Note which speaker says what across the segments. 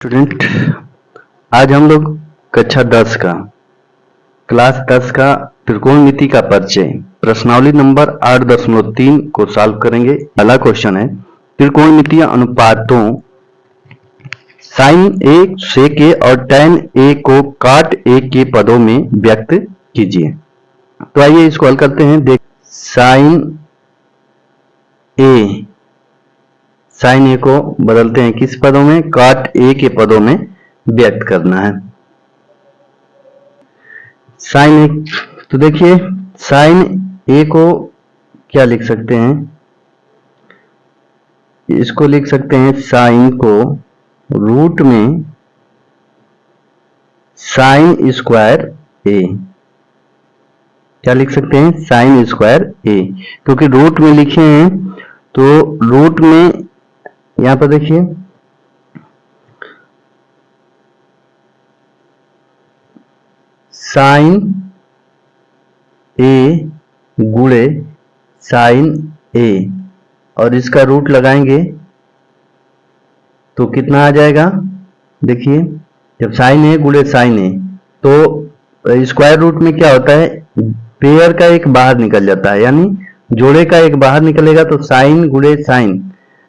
Speaker 1: Student, आज हम लोग कक्षा 10 का क्लास 10 का त्रिकोणमिति का परिचय प्रश्नावली नंबर 8.3 को सॉल्व करेंगे। पहला क्वेश्चन है त्रिकोणमितीय अनुपातों साइन ए सेक ए और टैन ए को काट ए के पदों में व्यक्त कीजिए। तो आइए इसको हल करते हैं। देख, साइन ए को बदलते हैं किस पदों में? काट ए के पदों में व्यक्त करना है। साइन ए, तो देखिए साइन ए को क्या लिख सकते हैं? इसको लिख सकते हैं साइन को रूट में साइन स्क्वायर ए। क्या लिख सकते हैं? साइन स्क्वायर ए, क्योंकि रूट में लिखे हैं तो रूट में यहां पर देखिए साइन ए गुणे साइन ए और इसका रूट लगाएंगे तो कितना आ जाएगा? देखिए जब साइन ए गुणे साइन ए तो स्क्वायर रूट में क्या होता है? पेयर का एक बाहर निकल जाता है, यानी जोड़े का एक बाहर निकलेगा तो साइन गुणे साइन,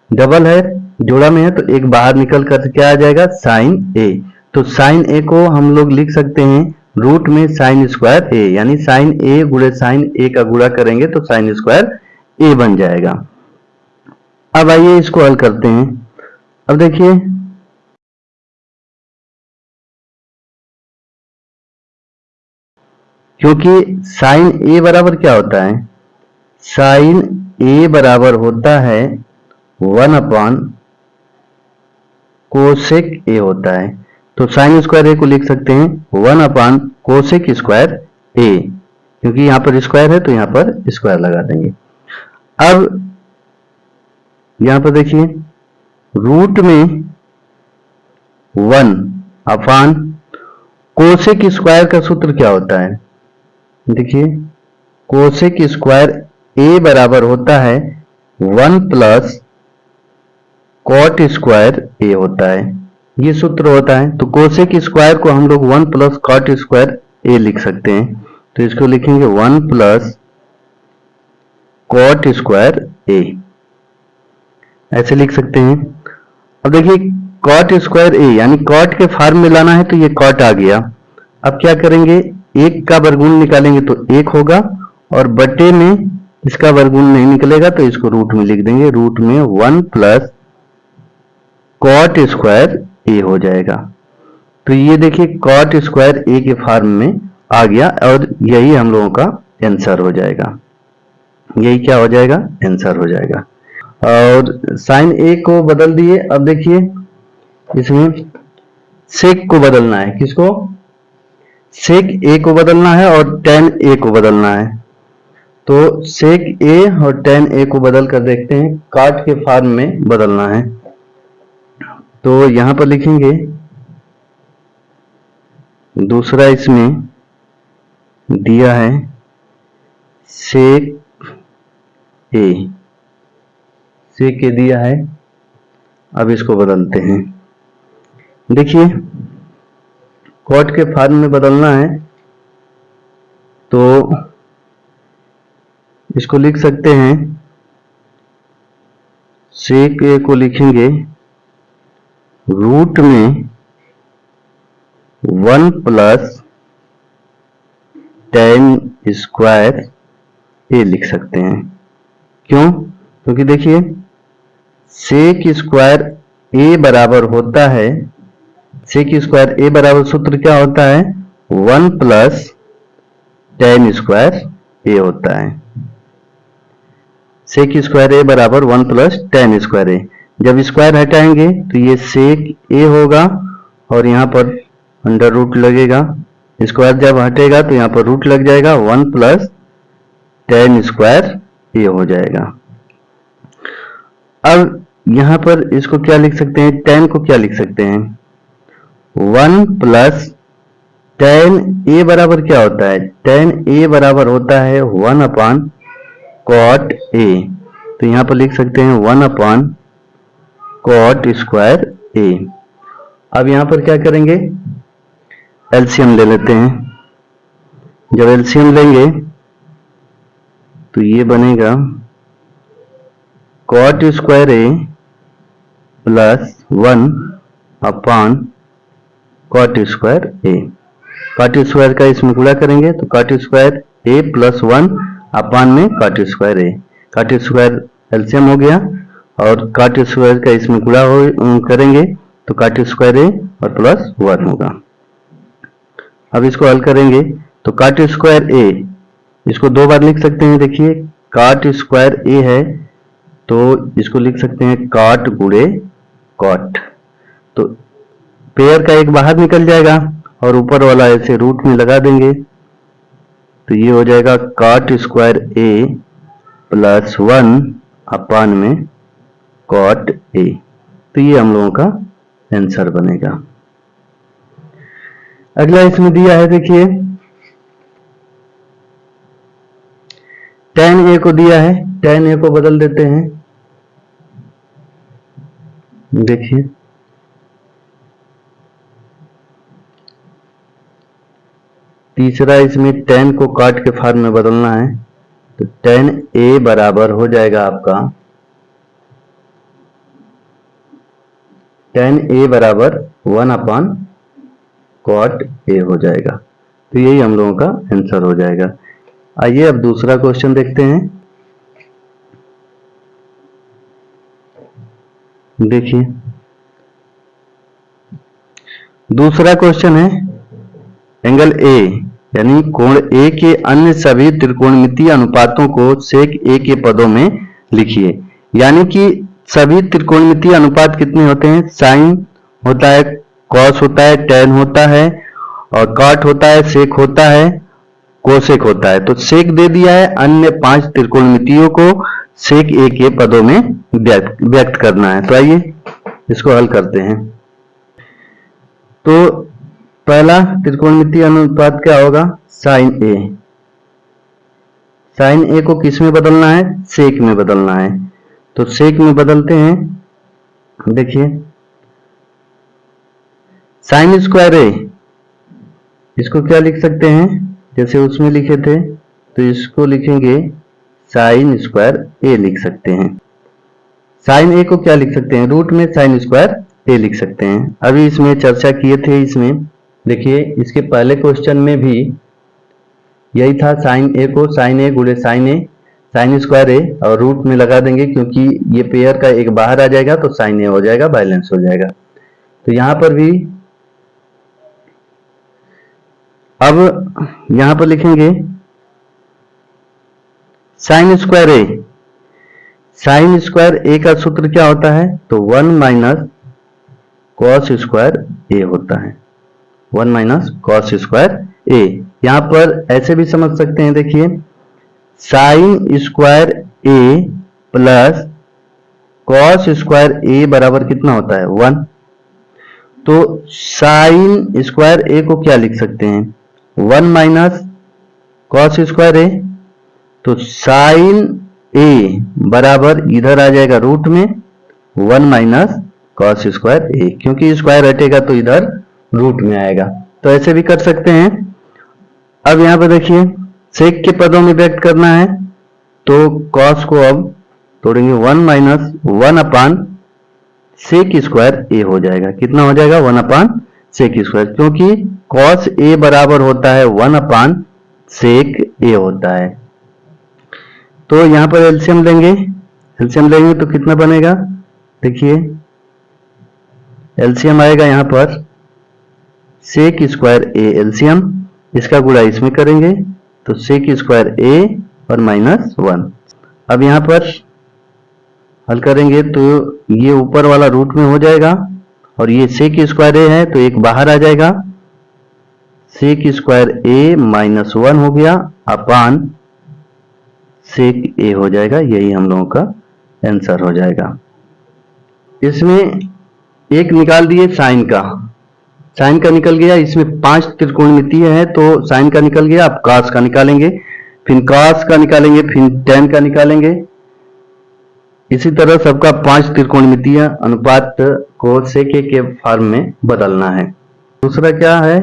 Speaker 1: डबल है जोड़ा में है तो एक बाहर निकल कर क्या आ जाएगा? साइन ए। तो साइन ए को हम लोग लिख सकते हैं रूट में साइन स्क्वायर ए, यानी साइन ए गुणे साइन ए का गुणा करेंगे तो साइन स्क्वायर ए बन जाएगा। अब आइए इसको हल करते हैं। अब देखिए क्योंकि साइन ए बराबर क्या होता है? साइन ए बराबर होता है 1 अपान कोसेक ए होता है। तो साइन स्क्वायर ए को लिख सकते हैं 1 अपान कोसेक स्क्वायर ए, क्योंकि यहां पर स्क्वायर है तो यहां पर स्क्वायर लगा देंगे। अब यहां पर देखिए रूट में 1 अपान कोसेक स्क्वायर का सूत्र क्या होता है? देखिए कोसेक स्क्वायर ए बराबर होता है 1 प्लस कॉट स्क्वायर ए होता है, ये सूत्र होता है। तो कोसेक स्क्वायर को हम लोग 1 प्लस कॉट स्क्वायर ए लिख सकते हैं, तो इसको लिखेंगे 1 प्लस कॉट स्क्वायर ए, ऐसे लिख सकते हैं। अब देखिए कॉट स्क्वायर ए यानी कॉट के फॉर्म में लाना है तो ये कॉट आ गया। अब क्या करेंगे? एक का वर्गमूल निकालेंगे तो एक होगा और बटे में इसका वर्गमूल नहीं निकलेगा तो इसको रूट में लिख देंगे, रूट में 1 प्लस कॉट स्क्वायर ए हो जाएगा। तो ये देखिए कॉट स्क्वायर ए के फॉर्म में आ गया और यही हम लोगों का आंसर हो जाएगा। यही क्या हो जाएगा? आंसर हो जाएगा। और साइन ए को बदल दिए। अब देखिए इसमें सेक को बदलना है। किसको? सेक ए को बदलना है और टेन ए को बदलना है। तो सेक ए और टेन ए को बदल कर देखते हैं, काट के फॉर्म में बदलना है। तो यहां पर लिखेंगे दूसरा इसमें दिया है सेक ए, सेक ए दिया है। अब इसको बदलते हैं। देखिए कॉट के फॉर्म में बदलना है तो इसको लिख सकते हैं, सेक ए को लिखेंगे रूट में 1 प्लस टेन स्क्वायर ए लिख सकते हैं। क्यों? क्योंकि देखिए सेक स्क्वायर ए बराबर होता है, सेक स्क्वायर ए बराबर सूत्र क्या होता है? 1 प्लस टेन स्क्वायर ए होता है। सेक स्क्वायर ए बराबर 1 प्लस टेन स्क्वायर ए। जब स्क्वायर हटाएंगे तो ये सेक ए होगा और यहां पर अंडर रूट लगेगा। स्क्वायर जब हटेगा तो यहां पर रूट लग जाएगा, 1 प्लस टेन स्क्वायर ए हो जाएगा। अब यहां पर इसको क्या लिख सकते हैं? टेन को क्या लिख सकते हैं? 1 प्लस टेन ए बराबर क्या होता है? टेन ए बराबर होता है 1 अपान कॉट ए। तो यहां पर लिख सकते हैं 1 अपान कॉट स्क्वायर ए। अब यहां पर क्या करेंगे, एलसीएम ले लेते हैं। जब एलसीएम लेंगे तो ये बनेगा कॉट स्क्वायर ए प्लस 1 अपॉन कॉट स्क्वायर ए। कॉट स्क्वायर का इसमें गुणा करेंगे तो कॉट स्क्वायर ए प्लस 1 अपॉन में कॉट स्क्वायर ए। कॉट स्क्वायर एलसीएम हो गया और कॉट स्क्वायर का इसमें गुणा करेंगे तो कॉट स्क्वायर ए और प्लस 1 होगा। अब इसको हल करेंगे तो कॉट स्क्वायर ए, इसको दो बार लिख सकते हैं। देखिए कॉट स्क्वायर ए है तो इसको लिख सकते हैं कॉट गुणे कॉट, तो पेयर का एक बाहर निकल जाएगा और ऊपर वाला ऐसे रूट में लगा देंगे तो ये हो जाएगा कॉट स्क्वायर ए प्लस 1 अपॉन में कॉट ए। तो ये हम लोगों का आंसर बनेगा। अगला इसमें दिया है, देखिए tan a को दिया है, tan a को बदल देते हैं। देखिए तीसरा इसमें tan को काट के फॉर्म में बदलना है तो tan a बराबर हो जाएगा आपका, tan a बराबर 1 अपॉन कॉट a हो जाएगा। तो यही हम लोगों का आंसर हो जाएगा। आइए अब दूसरा क्वेश्चन देखते हैं। देखिए दूसरा क्वेश्चन है एंगल ए यानी कोण ए के अन्य सभी त्रिकोणमितीय अनुपातों को सेक ए के पदों में लिखिए। यानी कि सभी त्रिकोणमितीय अनुपात कितने होते हैं, साइन होता है, कॉस होता है, टैन होता है और कॉट होता है, सेक होता है, कोसेक होता है। तो सेक दे दिया है, अन्य 5 त्रिकोणमितियों को सेक ए के पदों में व्यक्त करना है। तो आइए इसको हल करते हैं। तो पहला त्रिकोणमितीय अनुपात क्या होगा, साइन ए। साइन ए को किस में बदलना है, सेक में बदलना है। तो सेक में बदलते हैं। देखिए साइन स्क्वायर ए, इसको क्या लिख सकते हैं, जैसे उसमें लिखे थे तो इसको लिखेंगे साइन स्क्वायर ए लिख सकते हैं। साइन ए को क्या लिख सकते हैं, रूट में साइन स्क्वायर ए लिख सकते हैं। अभी इसमें चर्चा किए थे। इसमें देखिए इसके पहले क्वेश्चन में भी यही था, साइन ए को साइन ए गुणे साइन ए, साइन स्क्वायर ए और रूट में लगा देंगे क्योंकि ये पेयर का एक बाहर आ जाएगा तो साइन ए हो जाएगा, बैलेंस हो जाएगा। तो यहां पर भी अब यहां पर लिखेंगे साइन स्क्वायर ए। साइन स्क्वायर ए का सूत्र क्या होता है, तो 1 माइनस कॉस स्क्वायर ए होता है, 1 माइनस कॉस स्क्वायर ए। यहां पर ऐसे भी समझ सकते हैं। देखिए साइन स्क्वायर ए प्लस कॉस स्क्वायर ए बराबर कितना होता है, 1। तो साइन स्क्वायर ए को क्या लिख सकते हैं, 1 माइनस कॉस स्क्वायर ए। तो साइन ए बराबर इधर आ जाएगा रूट में 1 माइनस कॉस स्क्वायर ए, क्योंकि स्क्वायर हटेगा तो इधर रूट में आएगा। तो ऐसे भी कर सकते हैं। अब यहां पर देखिए सेक के पदों में व्यक्त करना है तो कॉस को अब तोड़ेंगे, 1 माइनस 1 अपान सेक स्क्वायर ए हो जाएगा। कितना हो जाएगा, 1 अपान सेक स्क्वायर, क्योंकि कॉस ए बराबर होता है 1 अपान सेक ए होता है। तो यहां पर एलसीएम लेंगे, एलसीएम लेंगे तो कितना बनेगा, देखिए एलसीएम आएगा यहां पर सेक स्क्वायर ए एलसीएम, इसका गुणा इसमें करेंगे तो सेक स्क्वायर ए और माइनस 1। अब यहां पर हल करेंगे तो ये ऊपर वाला रूट में हो जाएगा और ये सेक स्क्वायर ए है तो एक बाहर आ जाएगा, सेक स्क्वायर ए माइनस 1 हो गया अपान सेक ए हो जाएगा। यही हम लोगों का आंसर हो जाएगा। इसमें एक निकाल दिए साइन का, साइन का निकल गया। इसमें 5 त्रिकोणमितीय है तो साइन का निकल गया। अब कॉस का निकालेंगे, फिर कॉस का निकालेंगे, फिर टैन का निकालेंगे, इसी तरह सबका 5 त्रिकोणमितीय अनुपात को sec a के फॉर्म में बदलना है। दूसरा क्या है,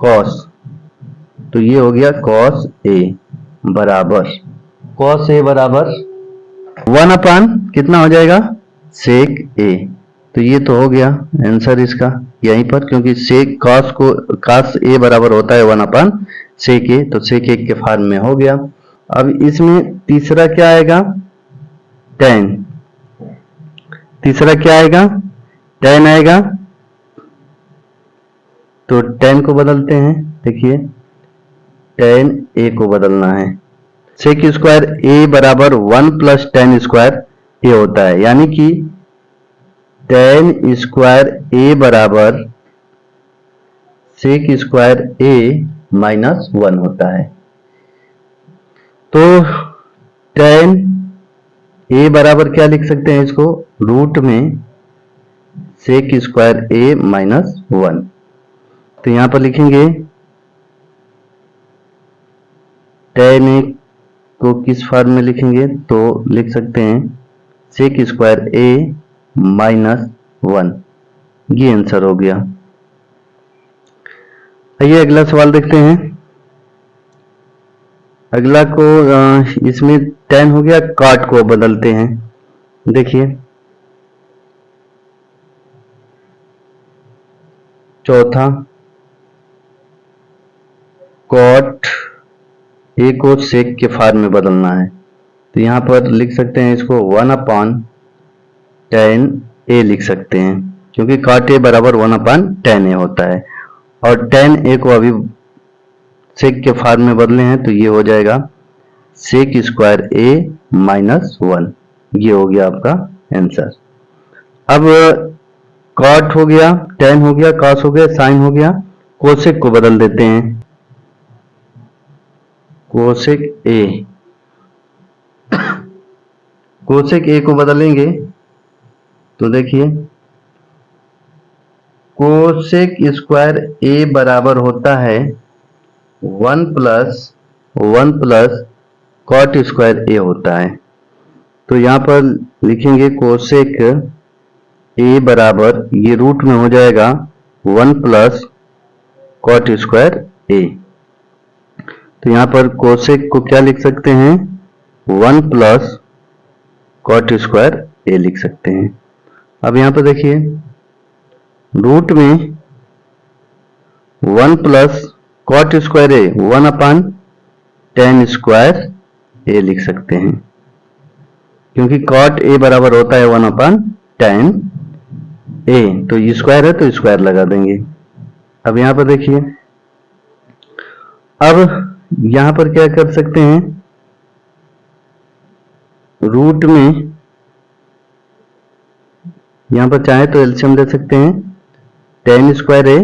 Speaker 1: cos, तो ये हो गया cos a बराबर 1 अपान कितना हो जाएगा, sec a। तो ये तो हो गया आंसर इसका यहीं पर, क्योंकि sec cos a बराबर होता है 1 अपान sec a, तो sec a के फॉर्म में हो गया। अब इसमें तीसरा क्या आएगा, tan। तीसरा क्या आएगा, tan आएगा, तो tan को बदलते हैं। देखिए tan a को बदलना है, sec स्क्वायर a बराबर 1 प्लस tan स्क्वायर a होता है, यानी कि tan स्क्वायर a बराबर sec स्क्वायर a माइनस 1 होता है। तो tan a बराबर क्या लिख सकते हैं इसको, रूट में sec स्क्वायर a माइनस 1। तो यहां पर लिखेंगे tan a को किस फॉर्म में लिखेंगे, तो लिख सकते हैं sec स्क्वायर a माइनस 1, ये आंसर हो गया। आइए अगला सवाल देखते हैं। अगला को इसमें tan हो गया, cot को बदलते हैं। देखिए चौथा cot a को sec के फॉर्म में बदलना है, तो यहां पर लिख सकते हैं इसको 1 अपान tan a लिख सकते हैं, क्योंकि cot a बराबर 1 अपान tan a होता है, और tan a को अभी sec के फॉर्म में बदले हैं, तो ये हो जाएगा sec स्क्वायर a माइनस 1, ये हो गया आपका आंसर। अब cot हो गया, tan हो गया, cos हो गया, sin हो गया, cosec को बदल देते हैं। cosec a को बदलेंगे तो देखिए cosec स्क्वायर a बराबर होता है 1 प्लस cot स्क्वायर a होता है। तो यहां पर लिखेंगे cosec a बराबर, ये रूट में हो जाएगा 1 प्लस cot स्क्वायर a। तो यहां पर cosec को क्या लिख सकते हैं, 1 प्लस cot स्क्वायर a लिख सकते हैं। अब यहां पर देखिए रूट में 1 plus cot square a 1 upon tan square a लिख सकते हैं, क्योंकि cot a बराबर होता है 1 अपान tan a, तो ये स्क्वायर है तो स्क्वायर लगा देंगे। अब यहां पर देखिए, अब यहां पर क्या कर सकते हैं, रूट में यहां पर चाहे तो एलसीएम ले सकते हैं, tan स्क्वायर a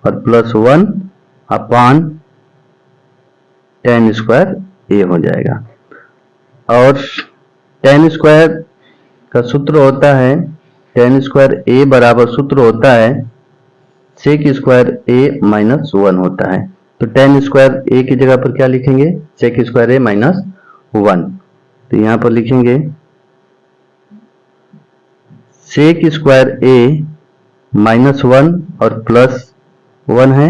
Speaker 1: और plus 1 upon tan square a हो जाएगा। और tan स्क्वायर का सूत्र होता है, tan स्क्वायर a बराबर सूत्र होता है sec स्क्वायर a माइनस 1 होता है। तो tan स्क्वायर a की जगह पर क्या लिखेंगे, sec स्क्वायर a माइनस 1। तो यहां पर लिखेंगे sec स्क्वायर a माइनस 1 और प्लस 1 है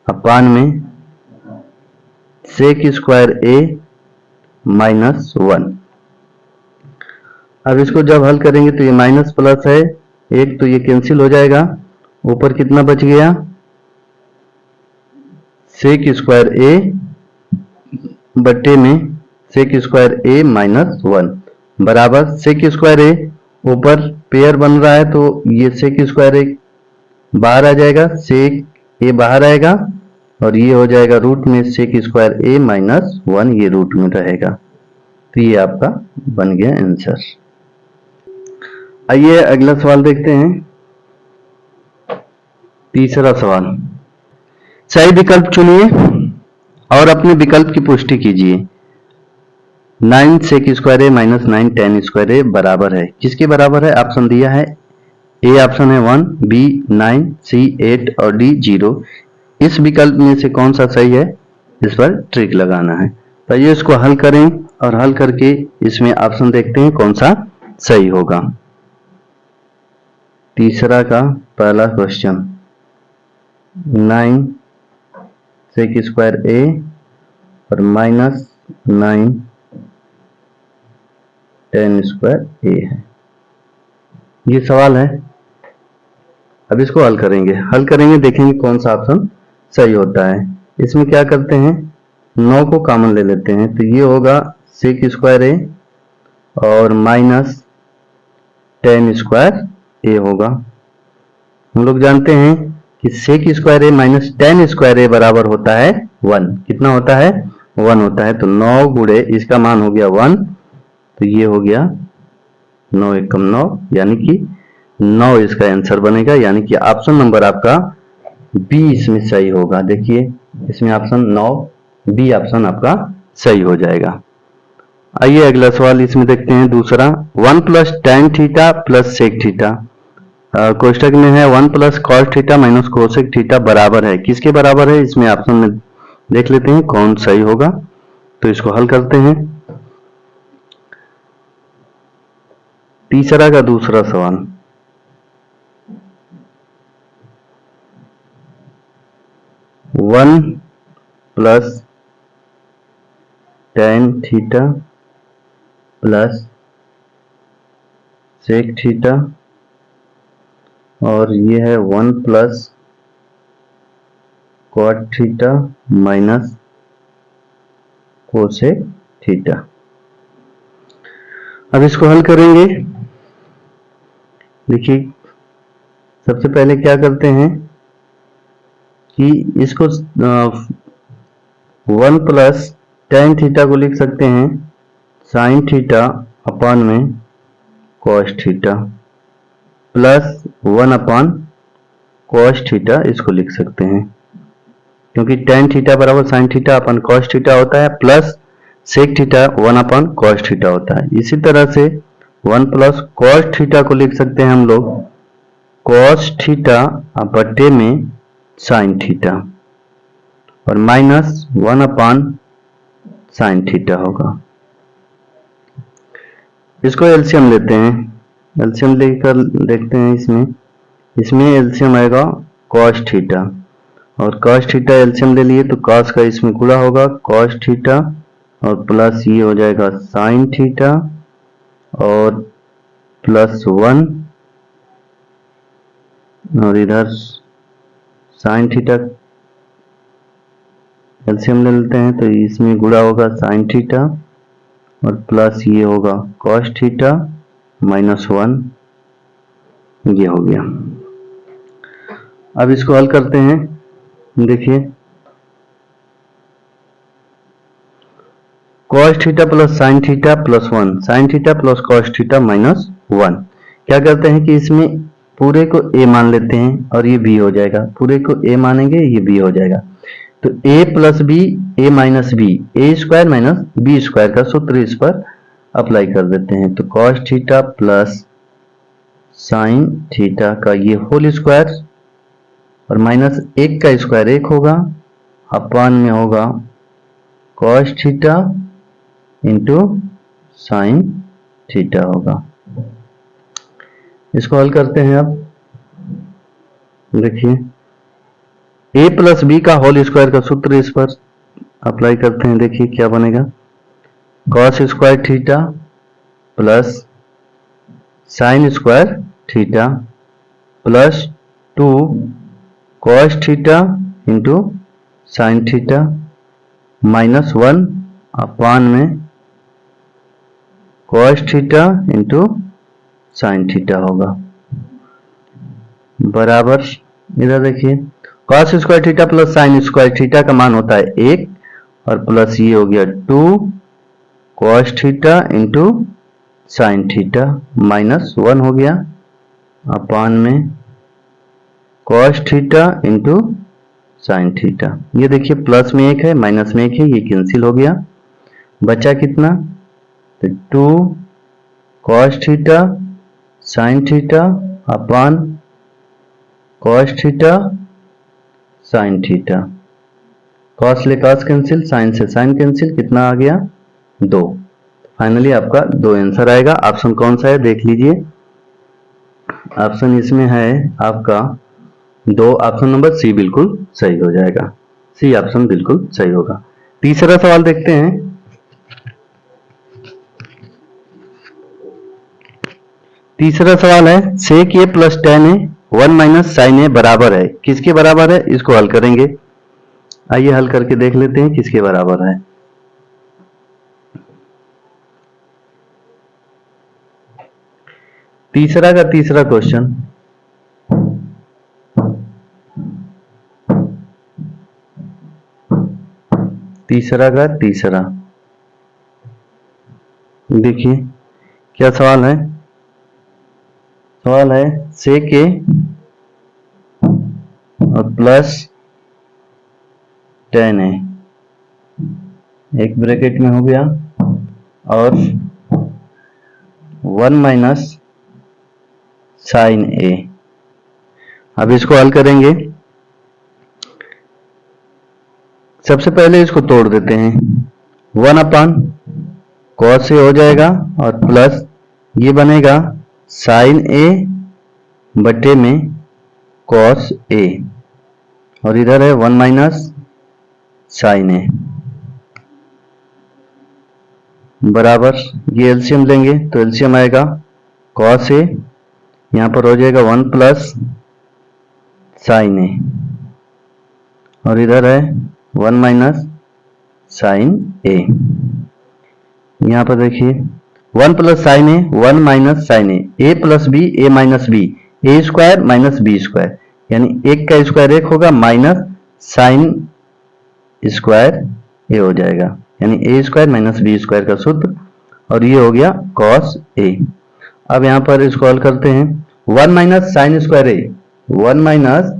Speaker 1: अपान में sec स्क्वायर a माइनस 1। अब इसको जब हल करेंगे तो ये माइनस प्लस है एक, तो ये कैंसिल हो जाएगा, ऊपर कितना बच गया, sec स्क्वायर a बट्टे में sec स्क्वायर a माइनस 1 बराबर sec स्क्वायर a, ऊपर पेयर बन रहा है तो ये sec स्क्वायर a बाहर आ जाएगा, sec a बाहर आएगा, और ये हो जाएगा रूट में sec स्क्वायर a माइनस 1, ये रूट में रहेगा। तो ये आपका बन गया आंसर। आइए अगला सवाल देखते हैं। तीसरा सवाल, सही विकल्प चुनिए और अपने विकल्प की पुष्टि कीजिए। 9 sec square a minus 9 tan square a बराबर है, किसके बराबर है, ऑप्शन दिया है, ए ऑप्शन है 1, बी 9, सी 8 और डी 0। इस विकल्प में से कौन सा सही है, इस पर ट्रिक लगाना है। तो ये इसको हल करें और हल करके इसमें ऑप्शन देखते हैं कौन सा सही होगा। तीसरा का पहला क्वेश्चन 9 सेक स्क्वायर ए और -9 tan स्क्वायर ए है, ये सवाल है। अब इसको हल करेंगे देखेंगे कौन सा ऑप्शन सही होता है। इसमें क्या करते हैं, 9 को कॉमन ले लेते हैं, तो ये होगा सेक स्क्वायर ए और -tan स्क्वायर ए होगा। हम लोग जानते हैं कि सेक स्क्वायर ए माइनस tan स्क्वायर ए बराबर होता है 1। कितना होता है, 1 होता है। तो 9 गुणे इसका मान हो गया 1, तो ये हो गया 9 एकम 9, यानी कि 9 इसका आंसर बनेगा, यानी कि ऑप्शन नंबर आपका बी इसमें सही होगा। देखिए इसमें ऑप्शन 9 बी ऑप्शन आपका सही हो जाएगा। आइए अगला सवाल इसमें देखते हैं दूसरा 1 plus tan theta plus sec theta. कोष्टक में है 1 plus cos theta minus cosec theta बराबर है, किसके बराबर है, इसमें ऑप्शन में देख लेते हैं कौन सही होगा। तो इसको हल करते हैं। तीसरा का दूसरा सवाल 1 plus tan theta plus sec theta और ये है 1 plus cot theta minus cosec theta. अब इसको हल करेंगे। देखिए सबसे पहले क्या करते हैं कि इसको 1 प्लस tan थीटा को लिख सकते हैं साइन थीटा अपान में कॉस थीटा प्लस 1 अपान कॉस थीटा, इसको लिख सकते हैं क्योंकि tan थीटा बराबर साइन थीटा अपन कॉस थीटा होता है, प्लस सेक थीटा 1 अपन कॉस थीटा होता है। इसी तरह से 1 प्लस कॉस थीटा को लिख सकते हैं हम लोग कॉस थीटा बट्टे में साइन थीटा और माइनस 1 अपान साइन थीटा होगा। इसको एलसीएम लेते हैं, एलसीएम लेकर देखते हैं। इसमें एलसीएम आएगा कॉस थीटा और कॉस थीटा एलसीएम ले लिए तो कॉस का इसमें गुणा होगा कॉस थीटा और प्लस ये हो जाएगा साइन थीटा और प्लस 1 और इधर साइन थीटा एलसीएम ले लेते हैं तो इसमें गुणा होगा साइन थीटा और प्लस ये होगा कॉस थीटा माइनस 1, ये हो गया। अब इसको हल करते हैं। देखिए cos theta plus sine theta plus 1, sine theta plus cos theta minus 1। क्या करते हैं कि इसमें पूरे को a मान लेते हैं और ये b हो जाएगा, पूरे को a मानेंगे ये b हो जाएगा। तो a plus b a minus b, a square minus b square का सूत्र इस पर अप्लाई कर देते हैं। तो cos theta plus sine theta का ये होल स्क्वायर और माइनस 1 का स्क्वायर 1 होगा, अपान में होगा cos theta into sine theta होगा। इसको हल करते हैं। अब देखिए a प्लस बी का होल स्क्वायर का सूत्र इस पर अप्लाई करते हैं। देखिए क्या बनेगा, cos square theta plus sine square theta plus 2 cos theta into sine theta minus 1 अपान में cos theta into sine theta होगा बराबर। इधर देखिए cos square theta plus sine square theta का मान होता है 1 और प्लस ये हो गया 2 cos theta into sine theta minus 1 हो गया, अपान में cos theta into sine theta. ये देखिए प्लस में 1 है माइनस में 1 है, ये कैंसिल हो गया, बचा कितना, तो 2 cos theta sine theta upon cos theta sine theta cos ले कॉस कैंसिल, साइन से साइन कैंसिल, कितना आ गया 2। फाइनली आपका 2 आंसर आएगा। ऑप्शन कौन सा है देख लीजिए। ऑप्शन इसमें है आपका 2, ऑप्शन नंबर सी बिल्कुल सही हो जाएगा। सी ऑप्शन बिल्कुल सही होगा। तीसरा सवाल देखते हैं। तीसरा सवाल है sec a plus tan a 1 minus sine A बराबर है, किसके बराबर है, इसको हल करेंगे। आइए हल करके देख लेते हैं किसके बराबर है। तीसरा का तीसरा क्वेश्चन, तीसरा का तीसरा देखिए क्या सवाल है। सवाल है sec a और प्लस tan a, एक ब्रैकेट में हो गया, और 1 माइनस साइन ए। अब इसको हल करेंगे। सबसे पहले इसको तोड़ देते हैं। 1 अपान कॉस ए हो जाएगा और प्लस ये बनेगा साइन ए बटे में कॉस ए, और इधर है 1 माइनस साइन ए बराबर, ये एलसीएम लेंगे तो एलसीएम आएगा कॉस ए, यहां पर हो जाएगा 1 प्लस साइन ए, और इधर है 1 माइनस साइन ए। यहां पर देखिए 1 plus sign A 1 minus sine A plus B A minus b, a square minus b square, यानी एक का स्क्वायर एक होगा माइनस साइन स्क्वायर ए हो जाएगा, यानी ए स्क्वायर माइनस बी स्क्वायर का सूत्र, और ये हो गया कॉस ए। अब यहां पर इसको हल करते हैं। 1 माइनस साइन स्क्वायर ए, 1 माइनस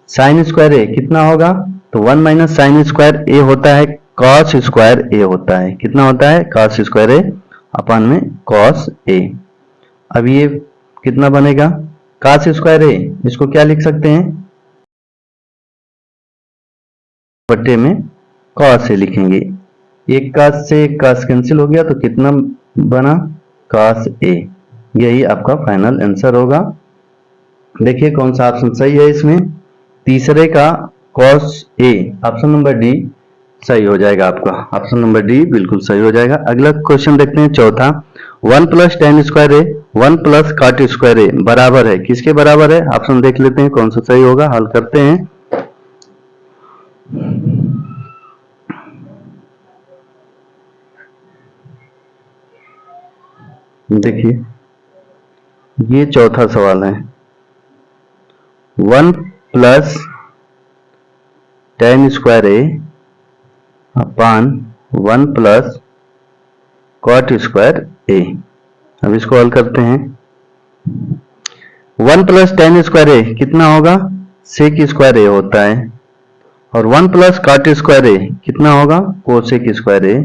Speaker 1: साइन स्क्वायर ए कितना होगा, तो 1 माइनस साइन स्क्वायर ए होता है कॉस स्क्वायर ए होता है, कितना होता है कॉस स्क्वायर ए अपान में कॉस ए। अब ये कितना बनेगा कॉस स्क्वायर ए, इसको क्या लिख सकते हैं बट्टे में कॉस ए लिखेंगे। एक कॉस से एक कॉस कैंसिल हो गया तो कितना बना कॉस ए। यही आपका फाइनल आंसर होगा। देखिए कौन सा ऑप्शन सही है इसमें। तीसरे का cos A option number D सही हो जाएगा आपका, ऑप्शन नंबर डी बिल्कुल सही हो जाएगा। अगला क्वेश्चन देखते हैं चौथा। 1 प्लस tan स्क्वायर ए 1 प्लस कॉट स्क्वायर ए बराबर है, किसके बराबर है, ऑप्शन देख लेते हैं कौन सा सही होगा, हल करते हैं। देखिए ये चौथा सवाल है। 1 प्लस tan स्क्वायर ए अपान 1 प्लस कॉट स्क्वायर ए। अब इसको हल करते हैं। 1 प्लस tan स्क्वायर ए कितना होगा सेक स्क्वायर ए होता है, और 1 प्लस कॉट स्क्वायर ए कितना होगा कोसेक स्क्वायर ए,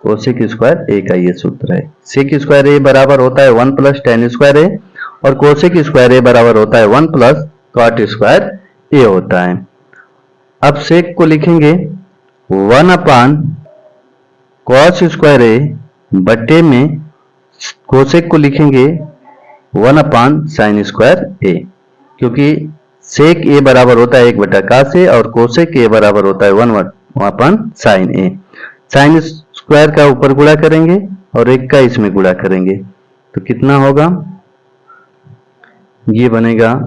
Speaker 1: कोसेक स्क्वायर ए का ये सूत्र है। सेक स्क्वायर ए बराबर होता है 1 प्लस tan स्क्वायर ए, और कोसेक स्क्वायर ए बराबर होता है 1 प्लस कॉट स्क्वायर ए होता है। अब सेक को लिखेंगे 1 अपान कॉस स्क्वायर ए बटे में कोसेक को लिखेंगे 1 अपान साइन स्क्वायर ए, क्योंकि सेक ए बराबर होता है 1 बटा कॉस ए और कोसेक ए बराबर होता है 1 अपान साइन ए। साइन स्क्वायर का ऊपर गुणा करेंगे और 1 का इसमें गुणा करेंगे तो कितना होगा, ये बनेगा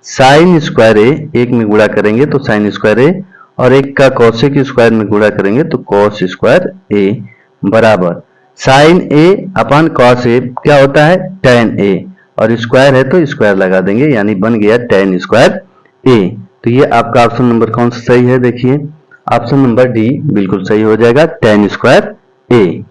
Speaker 1: साइन स्क्वायर ए, 1 में गुणा करेंगे तो साइन स्क्वायर ए, और 1 का कोसेक स्क्वायर में गुणा करेंगे तो कॉस स्क्वायर ए बराबर sign A upon cos A क्या होता है tan ए, और स्क्वायर है तो स्क्वायर लगा देंगे, यानी बन गया tan स्क्वायर ए। तो ये आपका ऑप्शन नंबर कौन सा सही है, देखिए ऑप्शन नंबर डी बिल्कुल सही हो जाएगा tan स्क्वायर ए।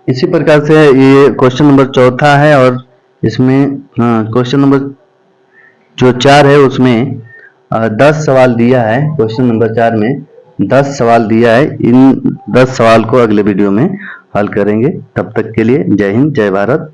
Speaker 1: इसी प्रकार से ये क्वेश्चन नंबर चौथा है, और इसमें क्वेश्चन नंबर जो 4 है उसमें 10 सवाल दिया है। क्वेश्चन नंबर 4 में 10 सवाल दिया है। इन 10 सवाल को अगले वीडियो में हल करेंगे। तब तक के लिए जय हिंद जय भारत।